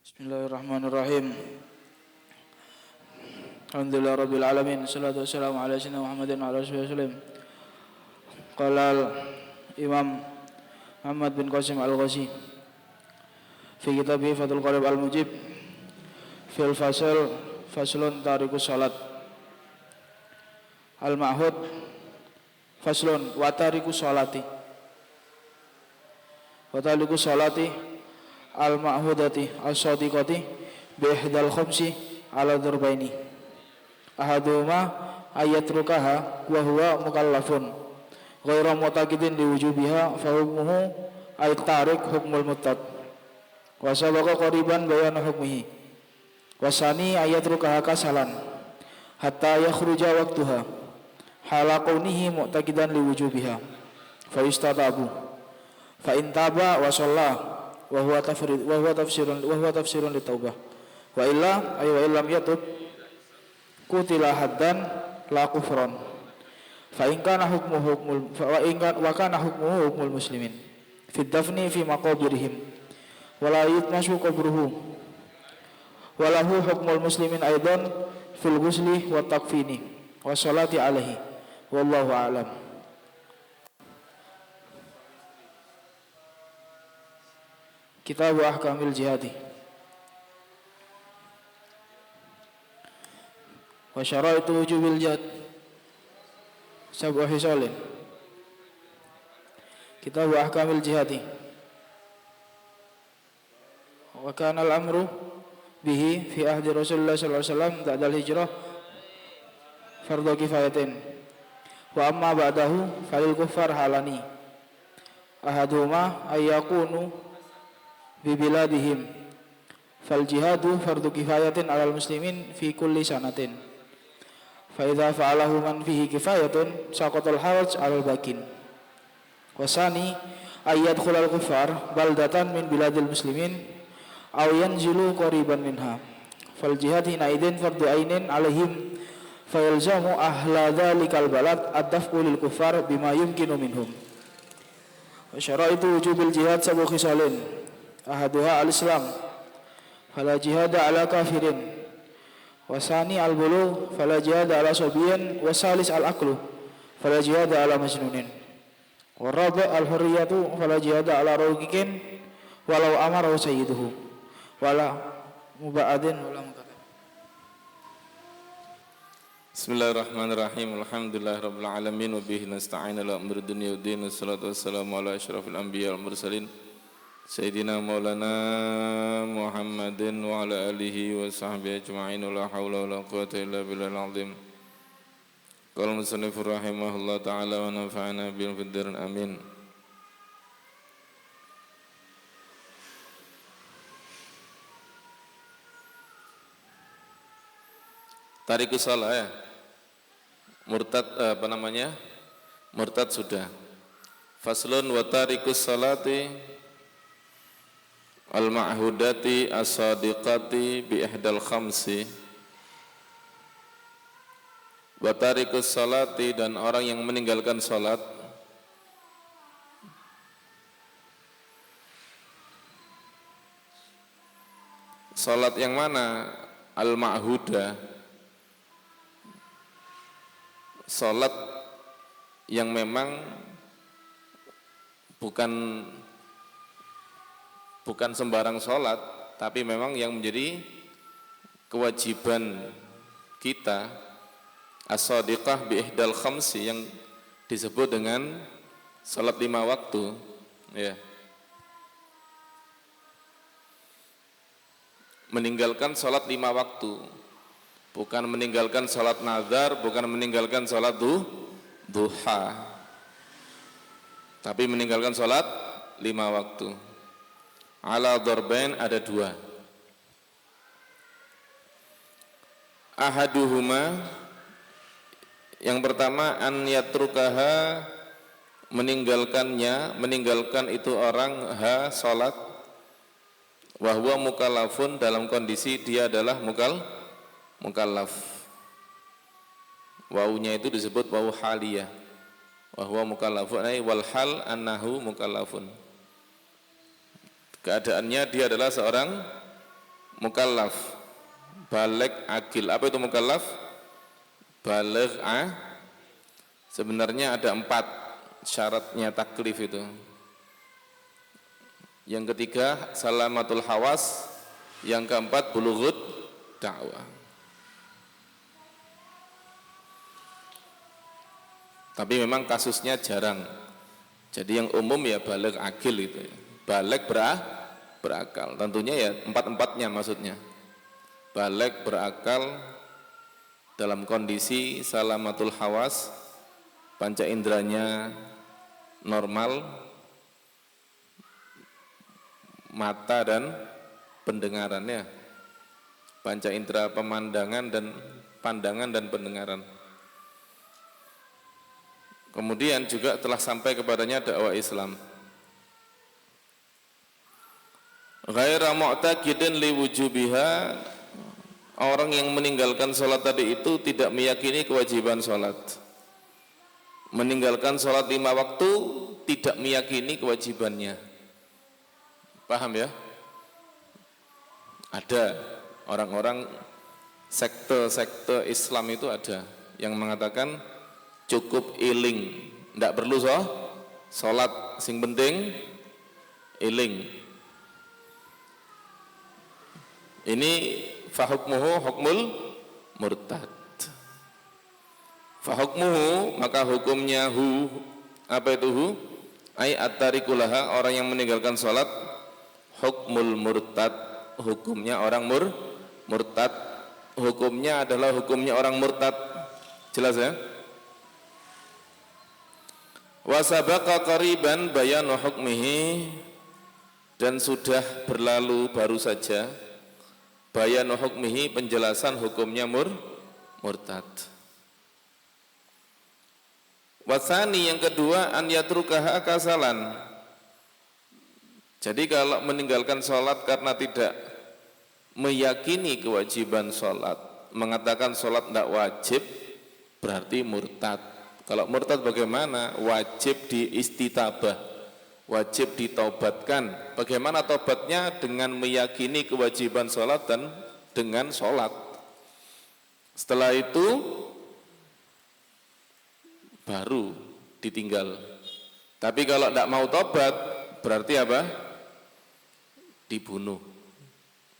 Bismillahirrahmanirrahim. Alhamdulillah rabbil alamin. Salatu wassalamu ala sayyidina Muhammadin wa ala alihi wasallam. Qala Imam Muhammad bin Qasim Al-Ghazi fi kitabih Fathul Qarib Al-Mujib fil faslun tarikus salat al-ma'hud faslun wa tarikus salati al-ma'hudati as-sadiqati bi ihdal khamsi ala darbaini ahaduhuma ayatrukaha wa huwa mukallafun ghairu mu'taqidin liwujubiha fa hukmuhu ay-tariq hukmul muttad wa sabaqa qariban bayan hukmihi wa sani ayatrukaha kasalan hatta yakhruja waqtuha hala kaunihi mu'taqidan liwujubiha fa yustatabu fa in taba wa shalla wa huwa tafsirun litaubah wa illa ay wa illam yatub kutila haddan la kufran fa in kana hukmuhu hukmul muslimin fi dafni fi maqabirihim wa la yutmashu qabruhu wa lahu hukmul muslimin aidan fil ghusli wa takfini wa salati alaihi wallahu a'lam. Kitab Ahkamil Jihadi wa syaraitu wujubil jihad sab'u hisalin. Kitab Ahkamil Jihadi wa kana al-amru bihi fi ahdi Rasulullah sallallahu alaihi wasallam ba'dal hijrah fardhu kifayatin wa amma ba'dahu falil kuffar halani ahaduhuma ayyakunu bibiladihim fal jihadu fardu kifayatin alal muslimin fi kulli sanatin fa idza fa'alahu man fihi kifayatun saqatal haraj alal bakin wasani ayat khulal kufar baldatan min biladil muslimin aw yanzilu qariban minha fal jihad hina idin fardu ainin alaihim fayalzamu ahla dzalikal balad ad-daf'u lil kufar bima yumkinu minhum wa syaraitu wujubil jihad sabu khisalin ahaduha al-islam fala jihada ala kafirin wasani al-bulu fala jihada ala sobiyin wasalis al-aklu fala jihada ala majnunin warrabi al-hurriyatu fala jihada ala rawgikin walau amara sayyiduhu wala muba'adin wala mukatab. Bismillahirrahmanirrahim. Alhamdulillahirabbil alamin wa bihi nasta'inu ala umuri dunya waddin. Wassalatu wassalamu ala asyrafil anbiya wal mursalin Sayyidina Maulana Muhammadin wa ala alihi wa sahbihi ajma'in wa la hawla wa la quwwata illa billahil azim. Qala musannifur rahimahullah ta'ala wa nafa'ana bil fiddarin amin. Tarikus salah ya. Murtad Murtad sudah. Faslun wa tarikus salati al-ma'hudati as-sadiqati bi ihdal khamsi wa tarikus salati, dan orang yang meninggalkan salat salat yang mana? Al-ma'hudah, salat yang memang bukan sembarang sholat, tapi memang yang menjadi kewajiban kita, as-sadiqah bi ihdal khamsi, yang disebut dengan sholat 5 waktu ya. Meninggalkan sholat 5 waktu, bukan meninggalkan sholat nazar, bukan meninggalkan sholat duha, tapi meninggalkan sholat 5 waktu. Ala darbain, ada 2. Ahaduhuma, yang pertama an yatrukaha, meninggalkan itu orang salat wa huwa mukallafun, dalam kondisi dia adalah mukallaf. Wawunya itu disebut wawu haliyah, wa huwa mukallafun ay wal hal annahu mukallafun. Keadaannya dia adalah seorang mukallaf, baligh akil. Apa itu mukallaf? Baligh sebenarnya ada 4 syaratnya taklif itu. Yang ketiga salamatul hawas, yang keempat bulughud dakwah. Tapi memang kasusnya jarang. Jadi yang umum ya baligh akil itu ya. Baligh berakal. Tentunya ya 4-4-nya maksudnya. Baligh berakal dalam kondisi salamatul hawas, panca inderanya normal, mata dan pendengarannya, panca indera pemandangan dan pandangan dan pendengaran. Kemudian juga telah sampai kepadanya dakwah Islam. Ghaira mu'taqidin liwujubiha, orang yang meninggalkan sholat tadi itu tidak meyakini kewajiban sholat. Meninggalkan sholat 5 waktu tidak meyakini kewajibannya. Paham ya? Ada orang-orang sekte Islam itu ada yang mengatakan cukup iling, tidak perlu sholat, sing penting iling. Ini fahukmuhu hukmul murtad. Fahukmuhu, maka hukumnya apa itu ai at-tarikulaha, orang yang meninggalkan sholat, hukmul murtad, hukumnya orang murtad, hukumnya adalah hukumnya orang murtad. Jelas ya? Wa sabaqa qariban bayanu hukmihi, dan sudah berlalu baru saja bayanu hukmihi, penjelasan hukumnya murtad. Wasani, yang kedua, an yatrukaha kasalan. Jadi kalau meninggalkan sholat karena tidak meyakini kewajiban sholat, mengatakan sholat tidak wajib, berarti murtad. Kalau murtad bagaimana? Wajib diistitabah, wajib ditaubatkan. Bagaimana taubatnya? Dengan meyakini kewajiban sholat dan dengan sholat. Setelah itu baru ditinggal. Tapi kalau tidak mau taubat, berarti apa? Dibunuh.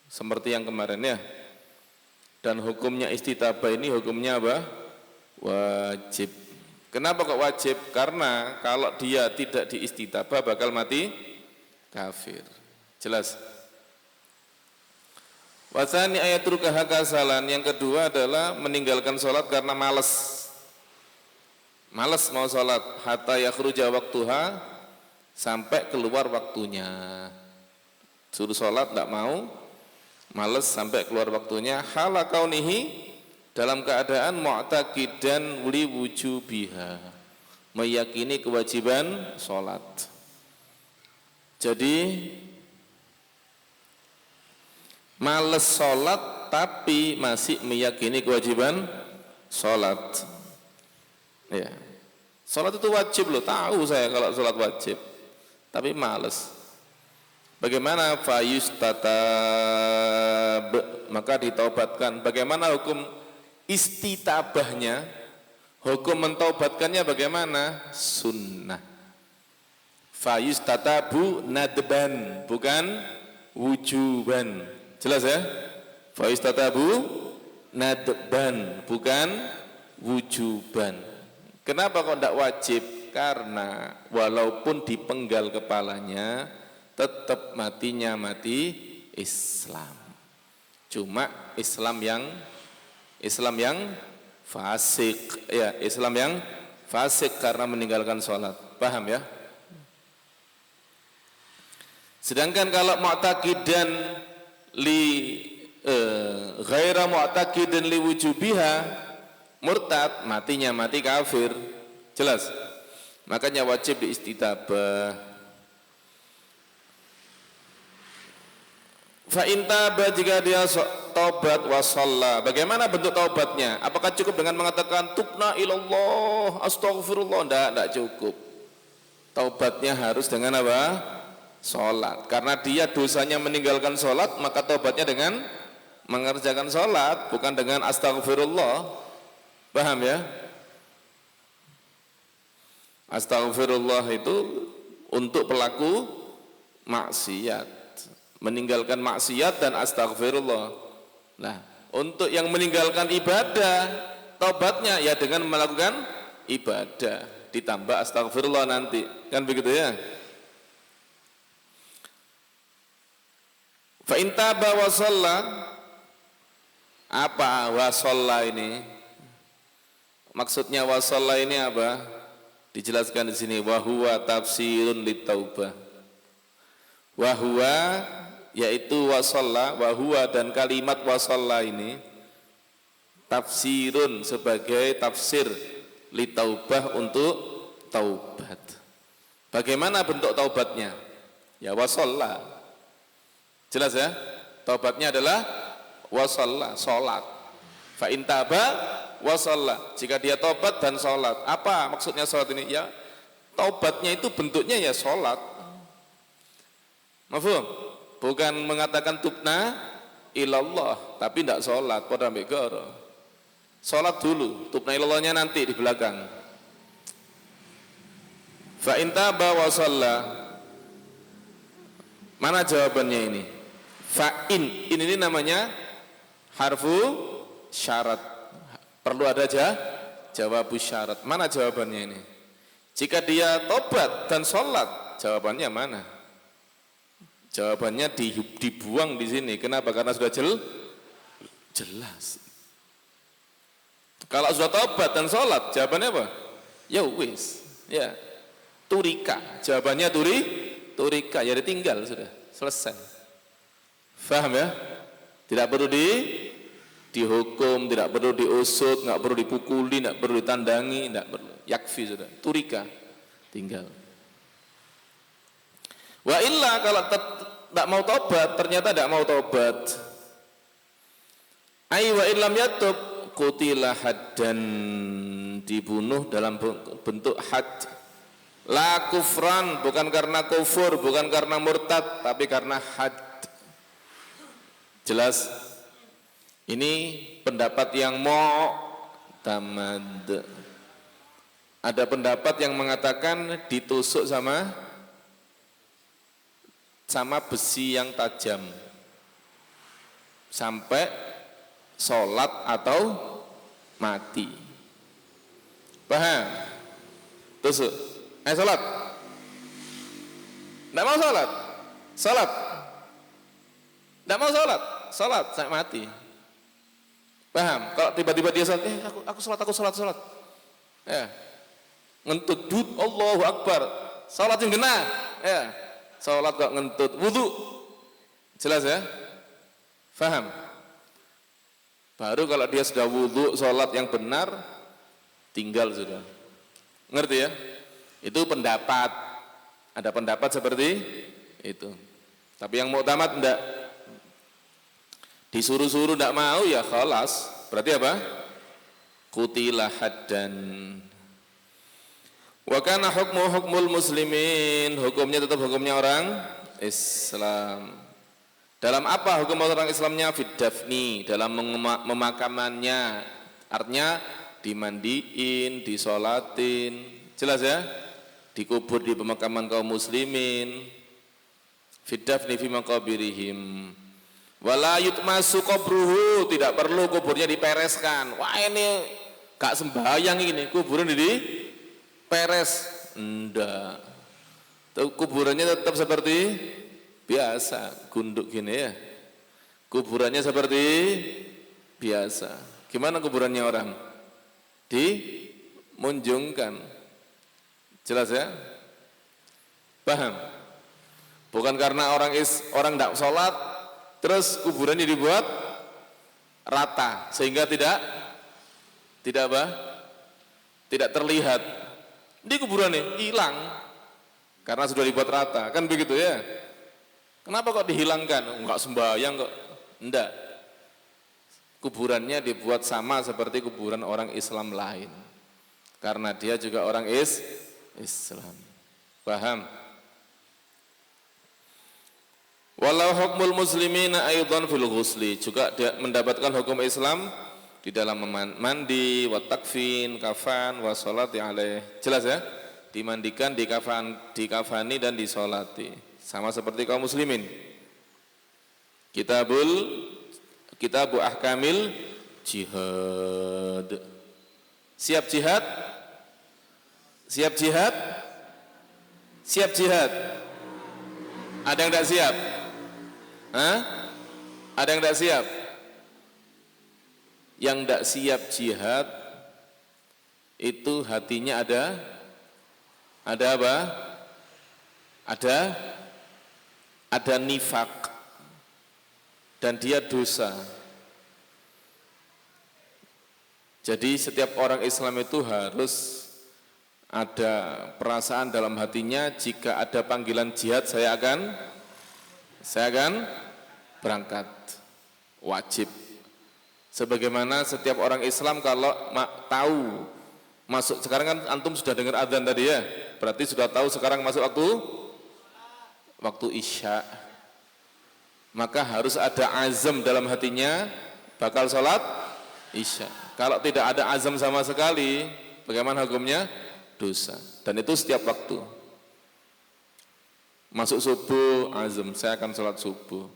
Seperti yang kemarin ya. Dan hukumnya istitabah ini hukumnya apa? Wajib. Kenapa kok wajib? Karena kalau dia tidak diistitabah bakal mati kafir. Jelas? Wasani ayatrukaha kasalan, yang kedua adalah meninggalkan sholat karena malas. Malas mau sholat, hatta yakhruja waktuha, sampai keluar waktunya. Suruh sholat tidak mau, malas sampai keluar waktunya. Hala kaunihi, dalam keadaan mu'taqidan li wujubiha, meyakini kewajiban sholat. Jadi malas sholat tapi masih meyakini kewajiban sholat. Ya, sholat itu wajib loh, tahu saya kalau sholat wajib, tapi malas. Bagaimana? Fayustatab, maka ditaubatkan. Bagaimana hukum istitabahnya? Hukum mentaubatkannya bagaimana? Sunnah. Fayustatabu nadban, bukan wujuban. Jelas ya? Fayustatabu nadban, bukan wujuban. Kenapa kok tidak wajib? Karena walaupun dipenggal kepalanya, tetap matinya mati Islam. Cuma Islam yang fasik, ya, Islam yang fasik karena meninggalkan sholat. Paham ya? Sedangkan kalau mu'taqidan ghaira mu'taqidan li wujubiha, murtad, matinya mati kafir. Jelas? Makanya wajib diistitabah. Fa in taba, jika dia taubat wa shalla. Bagaimana bentuk taubatnya? Apakah cukup dengan mengatakan tubna ilallah, astaghfirullah? Tidak cukup. Taubatnya harus dengan apa? sholat. Karena dia dosanya meninggalkan sholat, maka tobatnya dengan mengerjakan sholat, bukan dengan astagfirullah. Paham ya? Astagfirullah itu untuk pelaku maksiat, meninggalkan maksiat dan astagfirullah. Nah, untuk yang meninggalkan ibadah, tobatnya ya dengan melakukan ibadah ditambah astagfirullah nanti, kan begitu ya? Fa in taba wa shalla, apa wa shalla ini? Maksudnya wa shalla ini apa? Dijelaskan di sini, wa huwa tafsirun litaubah. Wa huwa yaitu wa shalla, wa huwa dan kalimat wa shalla ini tafsirun sebagai tafsir litaubah untuk taubat. Bagaimana bentuk taubatnya? Ya wa shalla. Jelas ya? Taubatnya adalah wa shalla, salat. Fa in taba wa shalla. Jika dia taubat dan salat. Apa maksudnya salat ini? Ya, taubatnya itu bentuknya ya salat. Mafhum? Bukan mengatakan tubna ilallah, tapi tidak salat, padha mbek goro. Salat dulu, tubna ilallahnya nanti di belakang. Fa in taba wa shalla. Mana jawabannya ini? Fa in ini namanya harfu syarat. Perlu ada jawab syarat. Mana jawabannya ini? Jika dia tobat dan sholat, jawabannya mana? Jawabannya dibuang di sini. Kenapa? Karena sudah jelas. Kalau sudah tobat dan sholat, jawabannya apa? Ya wis, ya turika. Jawabannya turika. Ya ditinggal sudah, selesai. Faham ya? Tidak perlu dihukum, tidak perlu diusut, nggak perlu dipukuli, nggak perlu ditandangi, nggak perlu. Yakfi sudah, turika, tinggal. Wa illa kalau tidak mau tobat, ternyata tidak mau tobat. Ai wa illam yatub qutila haddan, dibunuh dalam bentuk had. La kufran, bukan karena kufur, bukan karena murtad, tapi karena had. Jelas? Ini pendapat yang mu'tamad. Ada pendapat yang mengatakan ditusuk sama besi yang tajam sampai sholat atau mati. Paham? Tusuk. Sholat. Tidak mau sholat. Sholat. Tidak mau sholat. Sholat sampai mati. Paham? Kalau tiba-tiba dia sholat, aku sholat. Ya. Ngentut, dud, Allahu Akbar. Sholat yang kena. Ya. Sholat kok ngentut, wudu. Jelas ya? Paham? Baru kalau dia sudah wudu, sholat yang benar, tinggal sudah. Ngerti ya? Itu pendapat. Ada pendapat seperti itu. Tapi yang mu'tamad enggak. Disuruh-suruh tidak mau ya khalas. Berarti apa? Qutila haddan. Wa kana hukmul muslimin, hukumnya tetap hukumnya orang Islam. Dalam apa hukum orang Islamnya? Fiddafni, dalam memakamannya. Artinya dimandiin, disolatin. Jelas ya? Dikubur di pemakaman kaum muslimin. Fiddafni fi maqabirihim. Wala yutmasu qabruhu, tidak perlu kuburnya dipereskan. Wah ini gak sembahyang ini, kuburan diperes. Enggak. Kuburannya tetap seperti biasa, gunduk gini ya. Kuburannya seperti biasa. Gimana kuburannya orang? Dimunjungkan. Jelas ya? Paham? Bukan karena orang tidak sholat terus kuburannya dibuat rata sehingga tidak apa? Tidak terlihat. Di kuburannya hilang karena sudah dibuat rata, kan begitu ya? Kenapa kok dihilangkan? Enggak sembahyang kok. Enggak. Kuburannya dibuat sama seperti kuburan orang Islam lain. Karena dia juga orang Islam. Paham? Walau hukmul muslimina aidan fil ghusli, juga dia mendapatkan hukum Islam di dalam mandi, wa takfin, kafan, wa sholati alaih. Jelas ya? Dimandikan, dikafani dan disolati. Sama seperti kaum muslimin. Kitabu ahkamil jihad. Siap jihad? Siap jihad? Siap jihad? Ada yang tidak siap? Hah? Ada yang tidak siap? Yang tidak siap jihad itu hatinya ada apa? Ada nifak dan dia dosa. Jadi setiap orang Islam itu harus ada perasaan dalam hatinya, jika ada panggilan jihad saya akan berangkat, wajib. Sebagaimana setiap orang Islam kalau tahu masuk, sekarang kan antum sudah dengar adzan tadi ya, berarti sudah tahu sekarang masuk waktu isya, maka harus ada azam dalam hatinya bakal sholat isya. Kalau tidak ada azam sama sekali, bagaimana hukumnya? Dosa. Dan itu setiap waktu. Masuk subuh, azam, saya akan sholat subuh.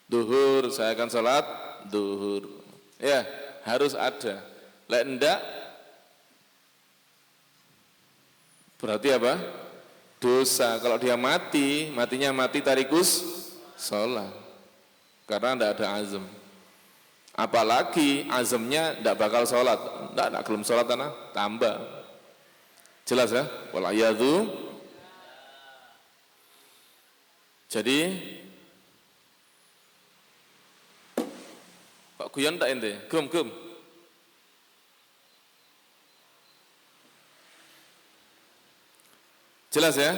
Duhur, saya akan sholat duhur. Ya, harus ada. Lek enggak, berarti apa? Dosa. Kalau dia matinya mati tarikus sholat. Karena enggak ada azam. Apalagi azamnya enggak bakal sholat. Enggak belum sholat tanah, tambah. Jelas ya? Walayadu. Jadi Pak Guyon tak ente? Gum. Jelas ya?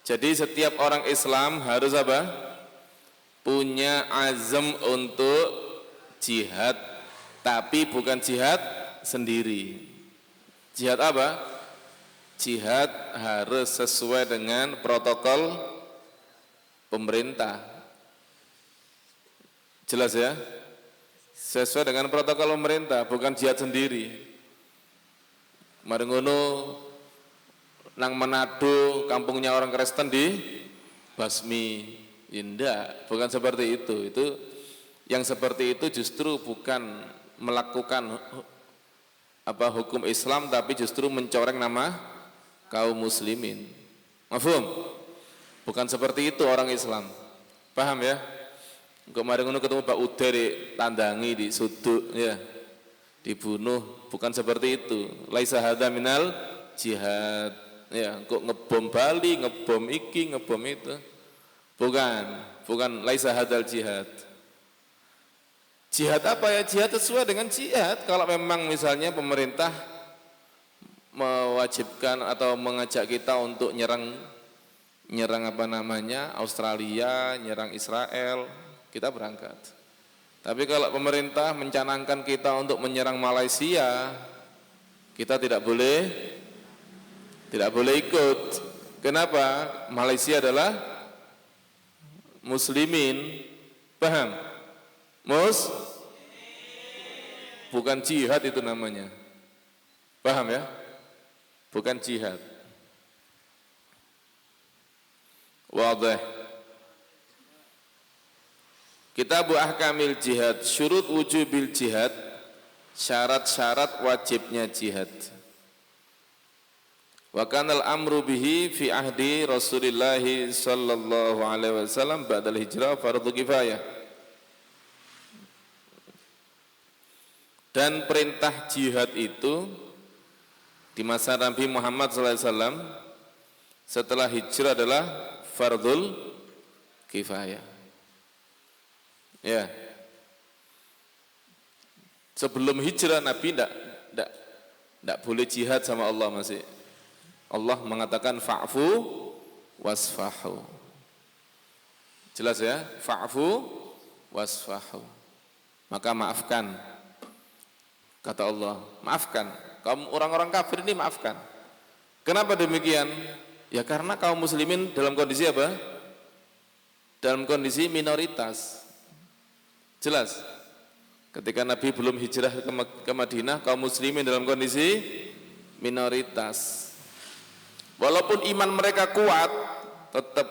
Jadi setiap orang Islam harus apa? Punya azam untuk jihad, tapi bukan jihad sendiri. Jihad apa? Jihad harus sesuai dengan protokol pemerintah. Jelas ya? Sesuai dengan protokol pemerintah, bukan jihad sendiri. Mari ngono nang Manado, kampungnya orang Kristen di basmi. Indah, bukan seperti itu. Itu yang seperti itu justru bukan melakukan hukum Islam, tapi justru mencoreng nama kaum muslimin. Mafhum? Bukan seperti itu orang Islam. Paham ya? Kemarin ngono ketemu Pak Uda tandangi, di sudut ya, dibunuh, bukan seperti itu. Laisa hadza minal jihad. Ya, kok ngebom Bali, ngebom iki, ngebom itu. Bukan laisa hadzal jihad. Jihad apa ya? Jihad sesuai dengan jihad. Kalau memang misalnya pemerintah mewajibkan atau mengajak kita untuk nyerang Australia, nyerang Israel, kita berangkat. Tapi kalau pemerintah mencanangkan kita untuk menyerang Malaysia, kita tidak boleh ikut. Kenapa? Malaysia adalah muslimin. Paham? Bukan jihad itu namanya. Paham ya? Bukan jihad. Wadih. Kitabu ahkamil jihad, syurut wujubil jihad, syarat-syarat wajibnya jihad. Wa kanal amru bihi fi ahdi Rasulillah sallallahu alaihi wasallam ba'dal hijrah fardhu kifayah. Dan perintah jihad itu di masa Nabi Muhammad sallallahu alaihi wasallam setelah hijrah adalah fardhul kifayah. Ya. Sebelum hijrah Nabi tidak boleh jihad sama Allah masih. Allah mengatakan fa'fu wasfahu. Jelas ya? Fa'fu wasfahu. Maka maafkan. Kata Allah, maafkan. Kaum orang-orang kafir ini maafkan. Kenapa demikian? Ya karena kaum muslimin dalam kondisi apa? dalam kondisi minoritas. Jelas? Ketika Nabi belum hijrah ke Madinah, kaum muslimin dalam kondisi minoritas. Walaupun iman mereka kuat, tetap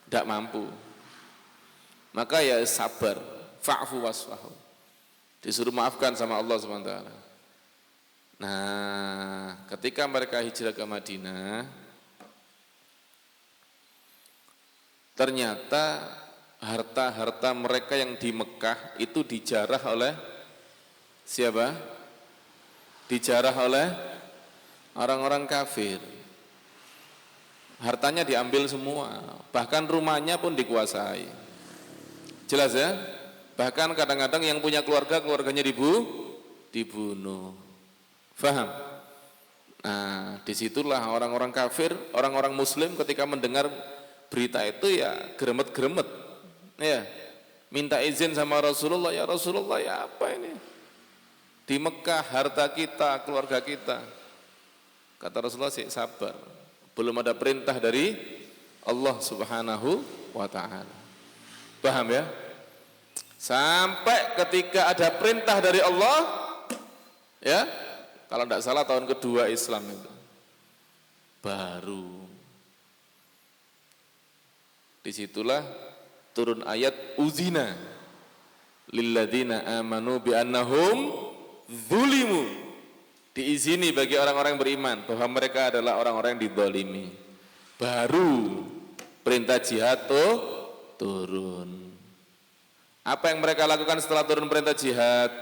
tidak mampu. Maka ya sabar, fa'fu wasfahu. Disuruh maafkan sama Allah SWT. Nah, ketika mereka hijrah ke Madinah, ternyata harta-harta mereka yang di Mekah itu dijarah oleh siapa? Dijarah oleh orang-orang kafir. Hartanya diambil semua, bahkan rumahnya pun dikuasai. Jelas ya? Bahkan kadang-kadang yang punya keluarga, keluarganya dibunuh. Faham? Nah, disitulah orang-orang kafir, orang-orang muslim ketika mendengar berita itu ya geremet-geremet. Ya, minta izin sama Rasulullah, ya Rasulullah, ya apa ini? Di Mekah harta kita, keluarga kita. Kata Rasulullah, sih sabar. Belum ada perintah dari Allah Subhanahu wa taala. Paham ya? Sampai ketika ada perintah dari Allah, ya, kalau tidak salah tahun kedua Islam itu, baru disitulah turun ayat uzina lilladzina amanu bi annahum zulimu, diizini bagi orang-orang beriman bahwa mereka adalah orang-orang yang dizalimi. Baru perintah jihad turun. Apa yang mereka lakukan setelah turun perintah jihad?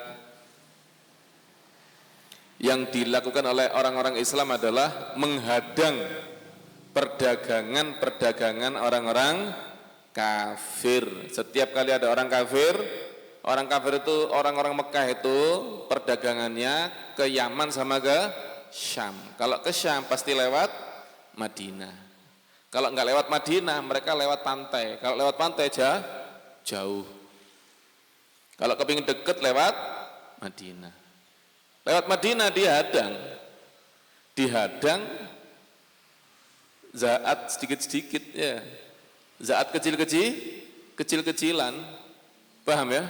Yang dilakukan oleh orang-orang Islam adalah menghadang perdagangan orang-orang kafir. Setiap kali ada orang kafir itu orang-orang Mekah itu perdagangannya ke Yaman sama ke Syam. Kalau ke Syam pasti lewat Madinah. Kalau nggak lewat Madinah, mereka lewat pantai. Kalau lewat pantai jauh. Kalau kepingin deket lewat Madinah. Lewat Madinah dihadang zaat sedikit-sedikit ya. Zaat kecil-kecilan, paham ya?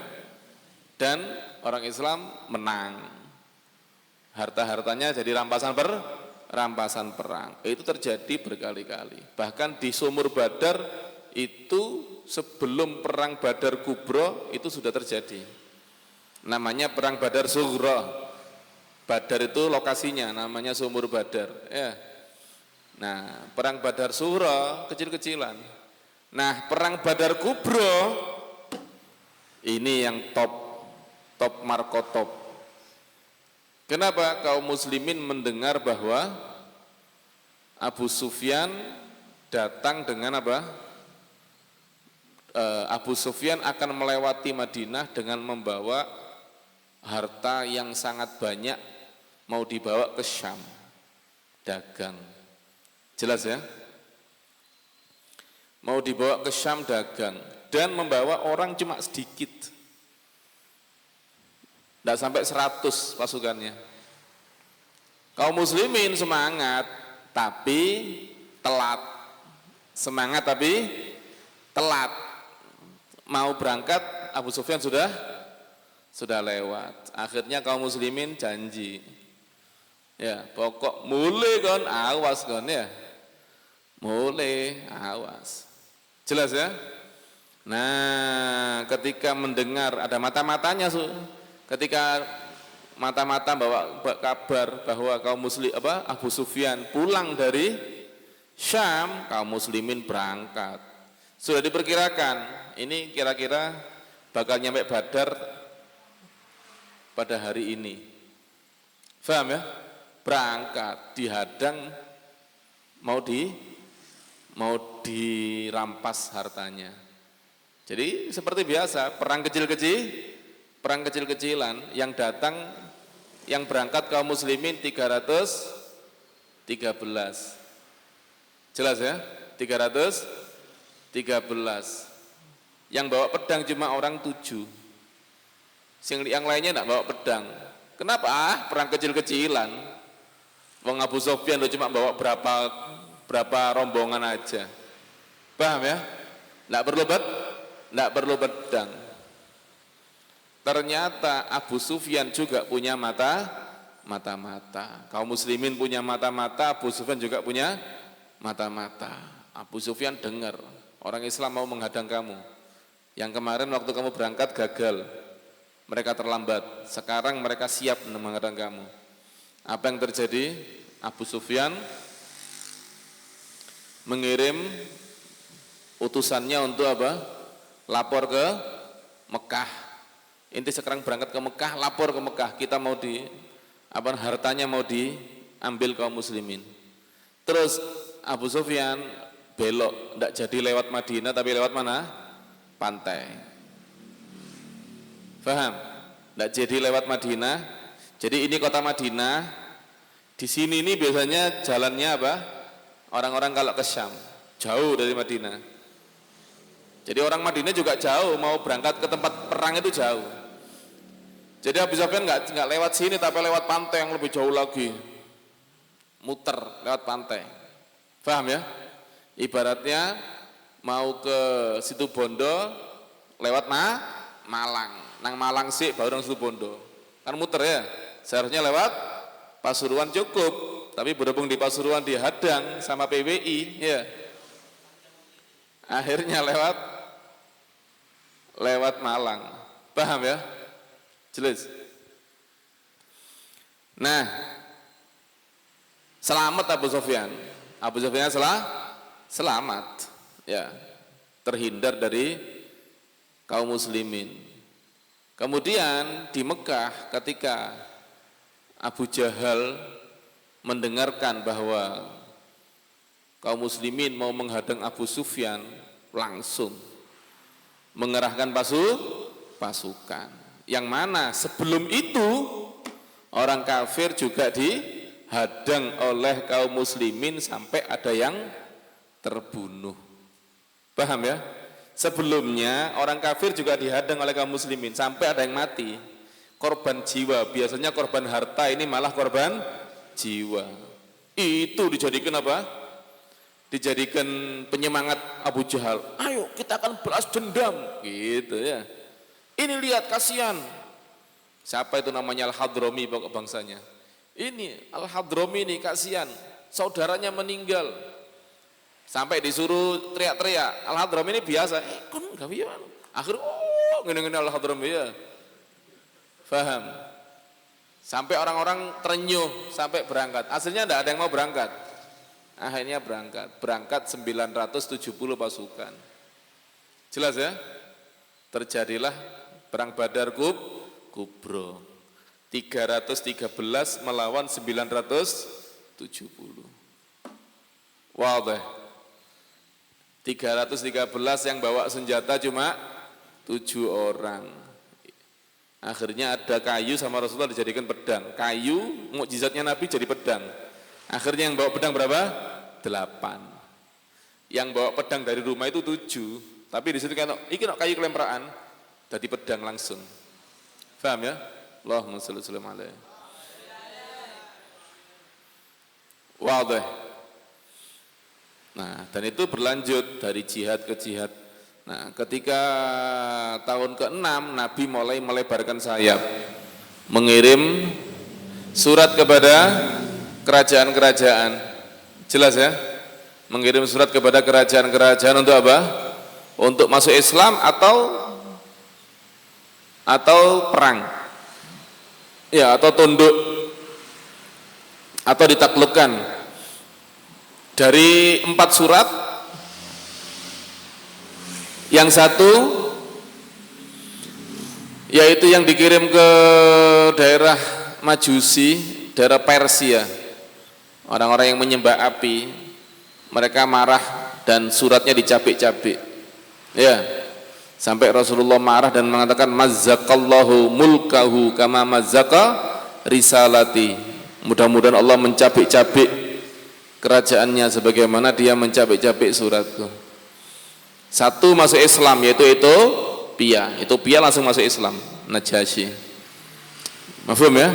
Dan orang Islam menang. Harta-hartanya jadi rampasan perang. Itu terjadi berkali-kali. Bahkan di Sumur Badar itu sebelum perang Badar Kubro itu sudah terjadi. Namanya perang Badar Sughra. Badar itu lokasinya, namanya Sumur Badar. Ya. Nah, perang Badar Sughra kecil-kecilan. Nah, perang Badar Kubro ini yang top marko top. Kenapa kaum muslimin mendengar bahwa Abu Sufyan datang dengan apa? Abu Sufyan akan melewati Madinah dengan membawa harta yang sangat banyak, mau dibawa ke Syam, dagang. Jelas ya? Mau dibawa ke Syam dagang dan membawa orang cuma sedikit, tidak sampai 100 pasukannya. Kaum muslimin semangat tapi telat, semangat tapi telat. Mau berangkat Abu Sufyan sudah lewat. Akhirnya kaum muslimin janji, ya pokok mulai kon awas kon ya, mulai awas. Jelas ya? Nah, ketika mendengar ada mata-matanya, ketika mata-mata bawa kabar bahwa kaum muslim Abu Sufyan pulang dari Syam, kaum muslimin berangkat. Sudah diperkirakan, ini kira-kira bakal nyampe Badar pada hari ini. Paham ya? Berangkat, dihadang, mau dirampas hartanya. Jadi seperti biasa, perang kecil-kecilan yang datang, yang berangkat kaum muslimin 313. Jelas ya? 313. Yang bawa pedang cuma orang 7. Yang lainnya enggak bawa pedang. Kenapa? Perang kecil-kecilan. Wong Abu Sufyan cuma bawa berapa rombongan aja. Paham ya? Tidak perlu pedang. Ternyata Abu Sufyan juga punya mata-mata. Kaum muslimin punya mata-mata, Abu Sufyan juga punya mata-mata. Abu Sufyan dengar, orang Islam mau menghadang kamu. Yang kemarin waktu kamu berangkat gagal, mereka terlambat. Sekarang mereka siap menghadang kamu. Apa yang terjadi? Abu Sufyan mengirim utusannya untuk apa? Lapor ke Mekah. Inti sekarang berangkat ke Mekah, lapor ke Mekah. Kita mau hartanya mau diambil kaum muslimin. Terus Abu Sufyan belok, tidak jadi lewat Madinah tapi lewat mana? Pantai. Paham? Tidak jadi lewat Madinah. Jadi ini kota Madinah. Di sini ini biasanya jalannya apa? Orang-orang kalau ke Syam, jauh dari Madinah. Jadi orang Madinah juga jauh, mau berangkat ke tempat perang itu jauh. Jadi Abu Sufyan nggak lewat sini, tapi lewat pantai yang lebih jauh lagi. Muter lewat pantai. Paham ya? Ibaratnya mau ke Situbondo lewat Malang. Nang Malang sih baru nang Situbondo. Kan muter ya. Seharusnya lewat Pasuruan cukup, tapi berhubung di Pasuruan dihadang sama PWI, ya. Akhirnya lewat Malang. Paham ya? Jelas. Nah, selamat Abu Sufyan. Abu Sufyan selamat, ya, terhindar dari kaum muslimin. Kemudian di Mekah ketika Abu Jahal mendengarkan bahwa kaum muslimin mau menghadang Abu Sufyan, langsung mengerahkan pasukan. Yang mana sebelum itu orang kafir juga dihadang oleh kaum muslimin sampai ada yang terbunuh. Paham ya? Sebelumnya orang kafir juga dihadang oleh kaum muslimin sampai ada yang mati. Korban jiwa, biasanya korban harta, ini malah korban jiwa. Itu dijadikan apa? Dijadikan penyemangat Abu Jahal. Ayo kita akan balas dendam, gitu ya. Ini lihat kasihan. Siapa itu namanya Al-Hadrami pokok bangsanya. Ini Al-Hadrami ini kasihan, saudaranya meninggal. Sampai disuruh teriak-teriak. Al-Hadrami ini biasa, kon gak bisa. Akhirnya ngene-ngene Al-Hadrami ya. Faham? Sampai orang-orang terenyuh sampai berangkat. Aslinya tidak ada yang mau berangkat. Akhirnya berangkat 970 pasukan. Jelas ya? Terjadilah perang Badar Kubro. 313 melawan 970. Wadah. 313 yang bawa senjata cuma 7 orang. Akhirnya ada kayu sama Rasulullah dijadikan pedang. Kayu, mukjizatnya Nabi jadi pedang. Akhirnya yang bawa pedang berapa? 8. Yang bawa pedang dari rumah itu 7. Tapi di situ kan, iki kayu kelempraan, jadi pedang langsung. Paham ya? Allahumma shalli alaihi. Wadah. Nah, dan itu berlanjut dari jihad ke jihad. Nah, ketika tahun ke-6 Nabi mulai melebarkan sayap, mengirim surat kepada kerajaan-kerajaan. Jelas ya? Mengirim surat kepada kerajaan-kerajaan untuk apa? Untuk masuk Islam atau perang. Ya, atau tunduk atau ditaklukkan. Dari 4 surat, yang satu yaitu yang dikirim ke daerah Majusi, daerah Persia, orang-orang yang menyembah api, mereka marah dan suratnya dicabik-cabik, ya, sampai Rasulullah marah dan mengatakan mazzakallahu mulkahu kama mazzaka risalati. Mudah-mudahan Allah mencabik-cabik kerajaannya sebagaimana dia mencabik-cabik suratku. Satu masuk Islam, yaitu Ethiopia langsung masuk Islam, Najasyi. Mafhum ya?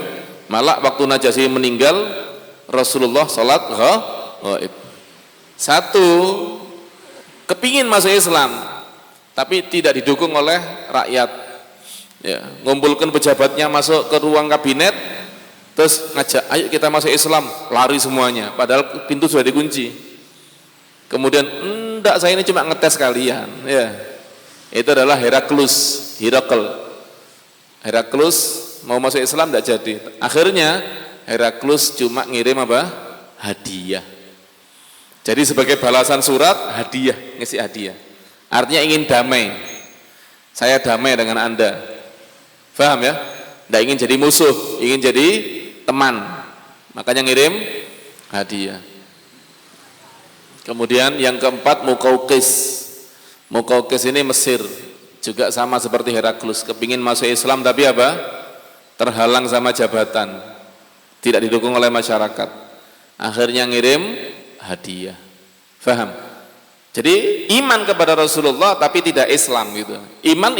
Malah waktu Najasyi meninggal Rasulullah salat ghaib. Satu kepingin masuk Islam, tapi tidak didukung oleh rakyat. Ya, ngumpulkan pejabatnya masuk ke ruang kabinet, terus ngajak, ayo kita masuk Islam, lari semuanya, padahal pintu sudah dikunci. Kemudian, enggak, saya ini cuma ngetes kalian. Ya, itu adalah Heraklus mau masuk Islam enggak jadi. Akhirnya Heraklus cuma ngirim apa? Hadiah. Jadi sebagai balasan surat, hadiah, ngisi hadiah. Artinya ingin damai. Saya damai dengan Anda. Paham ya? Tidak ingin jadi musuh, ingin jadi teman. Makanya ngirim hadiah. Kemudian yang keempat, Muqawqis. Muqawqis ini Mesir, juga sama seperti Heraklus, kepingin masuk Islam tapi apa? Terhalang sama jabatan, tidak didukung oleh masyarakat. Akhirnya ngirim hadiah. Paham? Jadi iman kepada Rasulullah tapi tidak Islam gitu. Iman,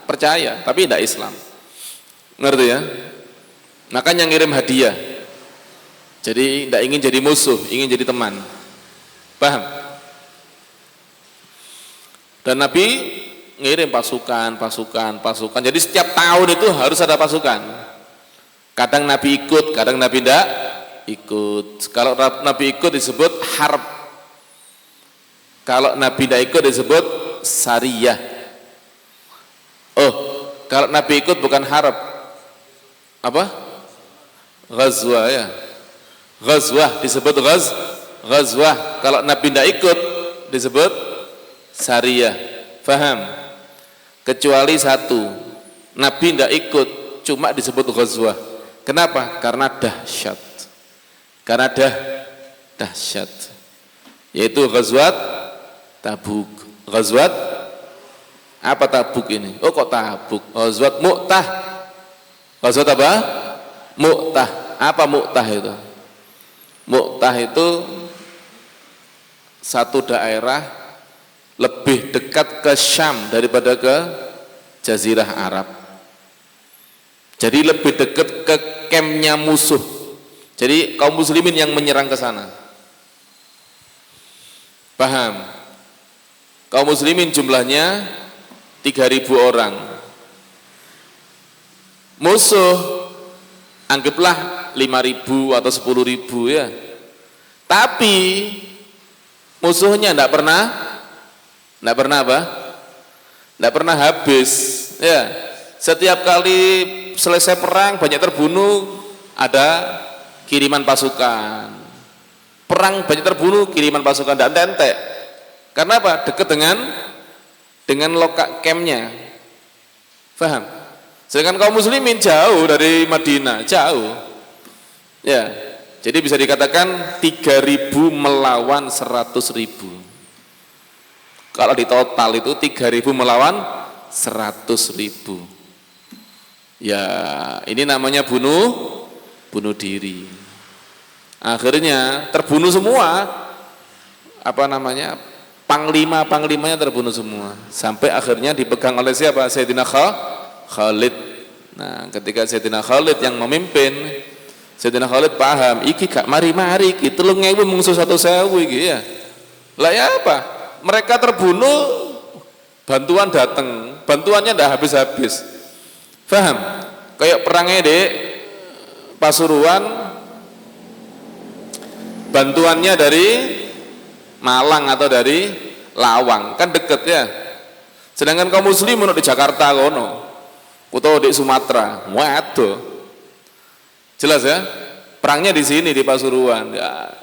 percaya tapi tidak Islam. Ngerti ya? Makanya ngirim hadiah. Jadi tidak ingin jadi musuh, ingin jadi teman. Paham? Dan Nabi ngirim pasukan. Jadi setiap tahun itu harus ada pasukan. Kadang Nabi ikut, kadang Nabi tidak ikut. Kalau Nabi ikut disebut harb. Kalau Nabi tidak ikut disebut sariyah. Oh, kalau Nabi ikut bukan harb. Apa? Ghazwah ya. Ghazwah disebut ghazwah. Kalau Nabi tidak ikut disebut sariyah. Faham? Kecuali satu, Nabi tidak ikut, cuma disebut ghazwah. Kenapa? Karena dahsyat. Dahsyat. Yaitu ghazwat Tabuk. Ghazwat apa Tabuk ini? Oh kok Tabuk? Ghazwat Mu'tah. Ghazwat apa? Mu'tah. Apa Mu'tah itu? Mu'tah itu satu daerah lebih dekat ke Syam daripada ke Jazirah Arab. Jadi lebih dekat ke kampnya musuh. Jadi kaum muslimin yang menyerang ke sana. Paham? Kaum muslimin jumlahnya 3.000 orang. Musuh anggaplah 5.000 atau 10.000 ya. Tapi musuhnya tidak pernah apa? Tidak pernah habis ya. Setiap kali selesai perang banyak terbunuh, ada kiriman pasukan. Perang banyak terbunuh, kiriman pasukan, tidak entek. Karena apa? Dekat dengan lokal campnya. Paham? Sedangkan kaum muslimin jauh dari Madinah, jauh. Ya. Jadi bisa dikatakan 3.000 melawan 100.000. Kalau di total itu 3.000 melawan 100.000. Ya, ini namanya bunuh diri. Akhirnya terbunuh semua. Apa namanya? Panglima-panglimanya terbunuh semua. Sampai akhirnya dipegang oleh siapa? Sayyidina Khalid. Nah, ketika Sayyidina Khalid yang memimpin, Sayyidina Khalid paham, iki gak mari-mari iki 3.000 mungsuh 1.000 iki ya. Lah ya apa? Mereka terbunuh, bantuan datang, bantuannya ndak habis-habis. Paham? Kayak perangnya di Pasuruan, bantuannya dari Malang atau dari Lawang, kan deket ya. Sedangkan kaum muslimin di Jakarta kono, atau di Sumatera, waduh. Jelas ya? Perangnya di sini di Pasuruan. Ya.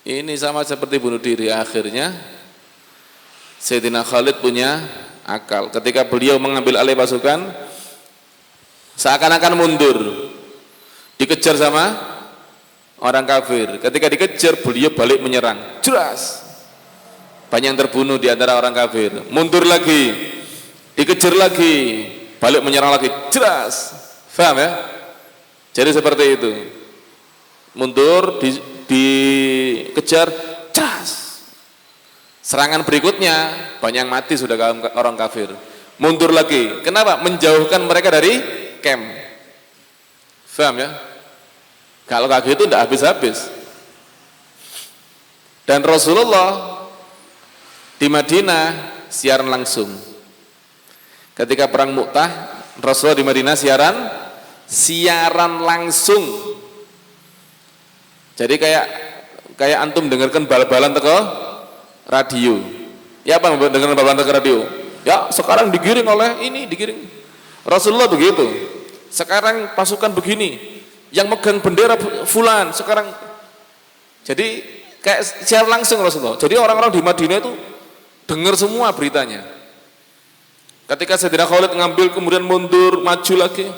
Ini sama seperti bunuh diri. Akhirnya Sayyidina Khalid punya akal. Ketika beliau mengambil alih pasukan, seakan-akan mundur, dikejar sama orang kafir. Ketika dikejar, beliau balik menyerang. Jelas. Banyak yang terbunuh di antara orang kafir. Mundur lagi, dikejar lagi, balik menyerang lagi. Jelas. Paham ya? Jadi seperti itu. Mundur, dikejar, jelas. Serangan berikutnya banyak yang mati sudah orang kafir. Mundur lagi. Kenapa? Menjauhkan mereka dari camp. Paham ya? Kalau kayak gitu tidak habis-habis. Dan Rasulullah di Madinah siaran langsung. Ketika perang Mu'tah, Rasulullah di Madinah siaran langsung. Jadi kayak antum dengarkan bal-balan teko radio. Ya apa dengarkan bal-balan teko radio? Ya sekarang digiring oleh ini, digiring. Rasulullah begitu. Sekarang pasukan begini, yang megang bendera fulan sekarang. Jadi kayak siaran langsung Rasulullah. Jadi orang-orang di Madinah itu dengar semua beritanya. Ketika Sayyidina Khalid ngambil kemudian mundur, maju lagi.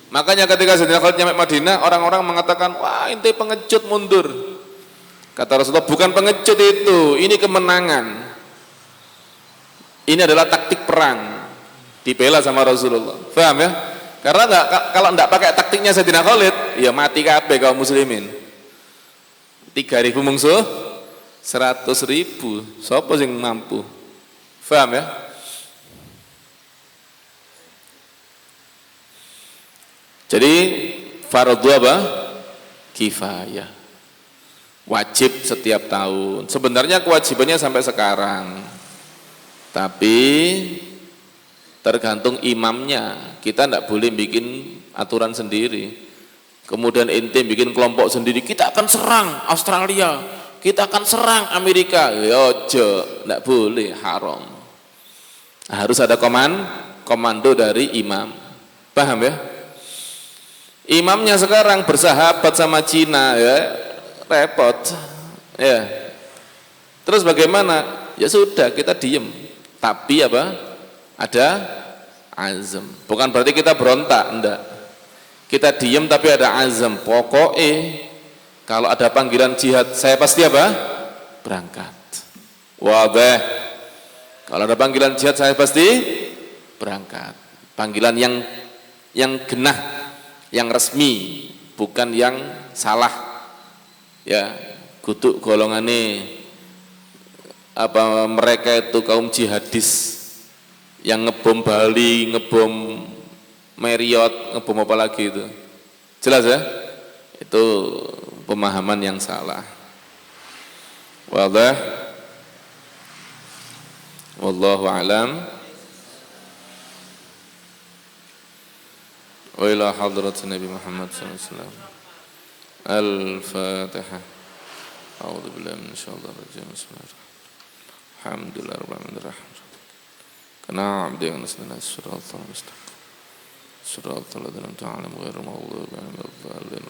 Makanya ketika Sayyidina Khalid nyampe Madinah, orang-orang mengatakan, wah ente pengecut mundur. Kata Rasulullah, bukan pengecut itu, ini kemenangan. Ini adalah taktik perang. Dibela sama Rasulullah. Paham ya? Karena kalau enggak pakai taktiknya Sayyidina Khalid, ya mati kabeh kaum muslimin. 3.000 mungsuh, 100.000. Siapa yang mampu? Paham ya? Jadi fardu apa? Kifayah. Wajib setiap tahun. Sebenarnya kewajibannya sampai sekarang. Tapi tergantung imamnya. Kita tidak boleh bikin aturan sendiri. Kemudian ente bikin kelompok sendiri. Kita akan serang Australia. Kita akan serang Amerika. Yojo, tidak boleh, haram. Harus ada komando dari imam. Paham ya? Imamnya sekarang bersahabat sama Cina, ya repot, ya. Terus bagaimana? Ya sudah, kita diem. Tapi apa? Ada azam. Bukan berarti kita berontak, enggak. Kita diem tapi ada azam. Pokoknya kalau ada panggilan jihad, saya pasti apa? Berangkat. Wadah. Kalau ada panggilan jihad, saya pasti berangkat. Panggilan yang genah, yang resmi, bukan yang salah. Ya, kutuk golongane apa mereka itu kaum jihadis yang ngebom Bali, ngebom Marriott, ngebom apa lagi itu. Jelas ya? Itu pemahaman yang salah. Wadah. Wallahu a'lam. Wa ila hadrat Nabi Muhammad sallallahu alaihi wasallam. Al-Fatihah. A'udzu billahi minasyaitonir rajim. Bismillahirrahmanirrahim. Alhamdulillahirabbil alamin. Kana 'abdina nasna siratal mustaqim. Siratal ladzina an'amta 'alaihim ghairil maghdubi 'alaihim waladdallin.